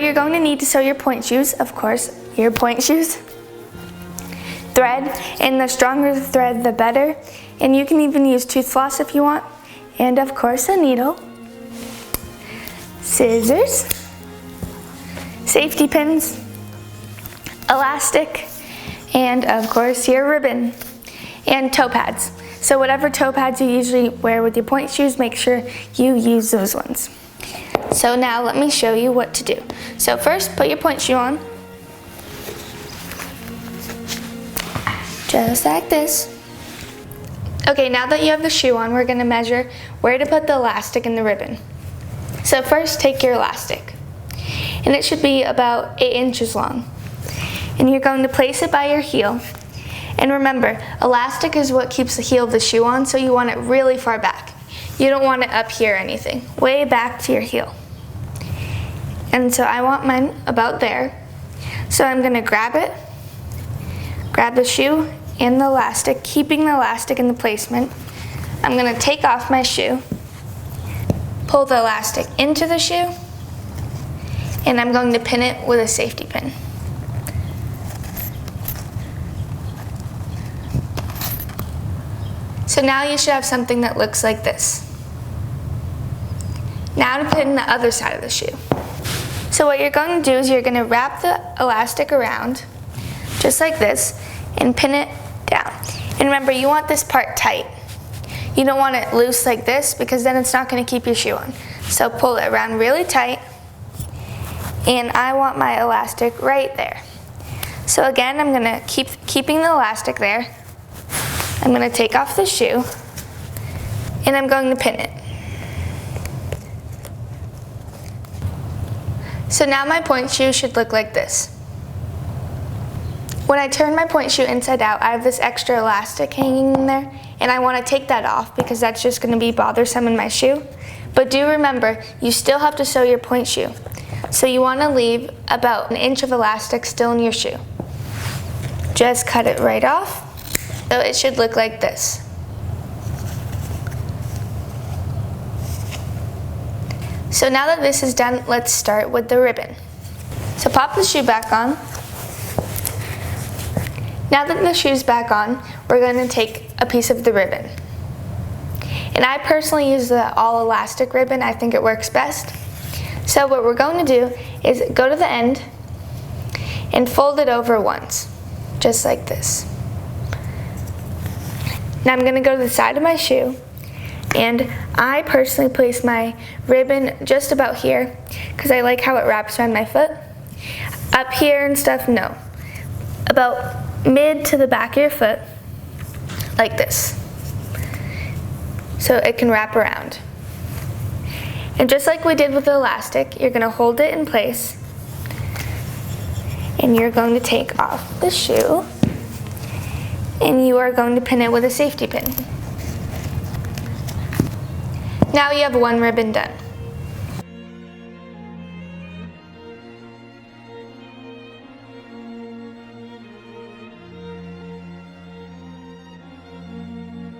you're going to need to sew your point shoes, of course, your point shoes, thread, and the stronger the thread, the better. And you can even use tooth floss if you want, and of course a needle, scissors, safety pins, elastic, and of course your ribbon, and toe pads. So whatever toe pads you usually wear with your point shoes, make sure you use those ones. So now let me show you what to do. So first, put your point shoe on, just like this. Okay, now that you have the shoe on, we're gonna measure where to put the elastic and the ribbon. So first, take your elastic, and it should be about 8 inches long. And you're going to place it by your heel. And remember, elastic is what keeps the heel of the shoe on, so you want it really far back. You don't want it up here or anything, way back to your heel. And so I want mine about there. So I'm gonna grab it, grab the shoe and the elastic, keeping the elastic in the placement. I'm gonna take off my shoe, pull the elastic into the shoe, and I'm going to pin it with a safety pin. So now you should have something that looks like this. Now to pin the other side of the shoe. So what you're going to do is you're going to wrap the elastic around, just like this, and pin it down. And remember, you want this part tight. You don't want it loose like this, because then it's not going to keep your shoe on. So pull it around really tight, and I want my elastic right there. So again, I'm going to keeping the elastic there. I'm going to take off the shoe, and I'm going to pin it. So now my point shoe should look like this. When I turn my point shoe inside out, I have this extra elastic hanging in there, and I want to take that off because that's just going to be bothersome in my shoe. But do remember, you still have to sew your point shoe. So you want to leave about 1 inch of elastic still in your shoe. Just cut it right off. So it should look like this. So now that this is done, let's start with the ribbon. So pop the shoe back on. Now that the shoe's back on, we're going to take a piece of the ribbon. And I personally use the all elastic ribbon. I think it works best. So what we're going to do is go to the end and fold it over once, just like this. Now I'm going to go to the side of my shoe, and I personally place my ribbon just about here because I like how it wraps around my foot. Up here and stuff, no. About mid to the back of your foot, like this. So it can wrap around. And just like we did with the elastic, you're going to hold it in place, and you're going to take off the shoe, and you are going to pin it with a safety pin. Now you have one ribbon done.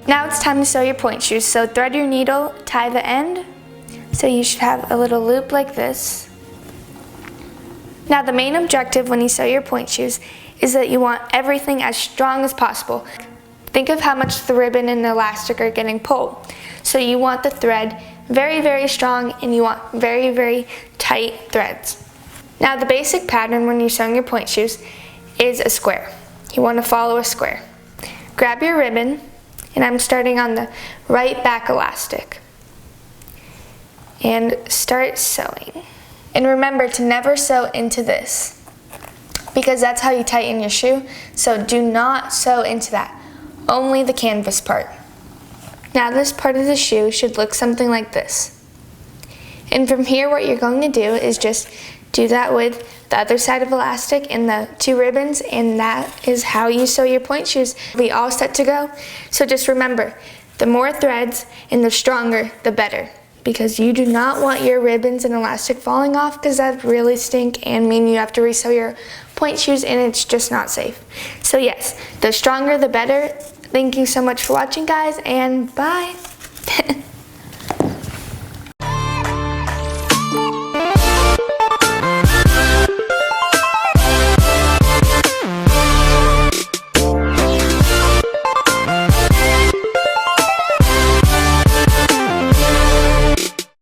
Now it's time to sew your point shoes. So thread your needle, tie the end, so you should have a little loop like this. Now the main objective when you sew your point shoes is that you want everything as strong as possible. Think of how much the ribbon and the elastic are getting pulled. So you want the thread very, very strong, and you want very, very tight threads. Now the basic pattern when you're sewing your point shoes is a square. You want to follow a square. Grab your ribbon, and I'm starting on the right back elastic, and start sewing. And remember to never sew into this, because that's how you tighten your shoe. So do not sew into that, only the canvas part. Now this part of the shoe should look something like this. And from here, what you're going to do is just do that with the other side of elastic and the 2 ribbons, and that is how you sew your point shoes. Be all set to go. So just remember, the more threads and the stronger, the better, because you do not want your ribbons and elastic falling off, because that really stink and mean you have to resew your point shoes, and it's just not safe. So yes, the stronger the better. Thank you so much for watching, guys, and bye.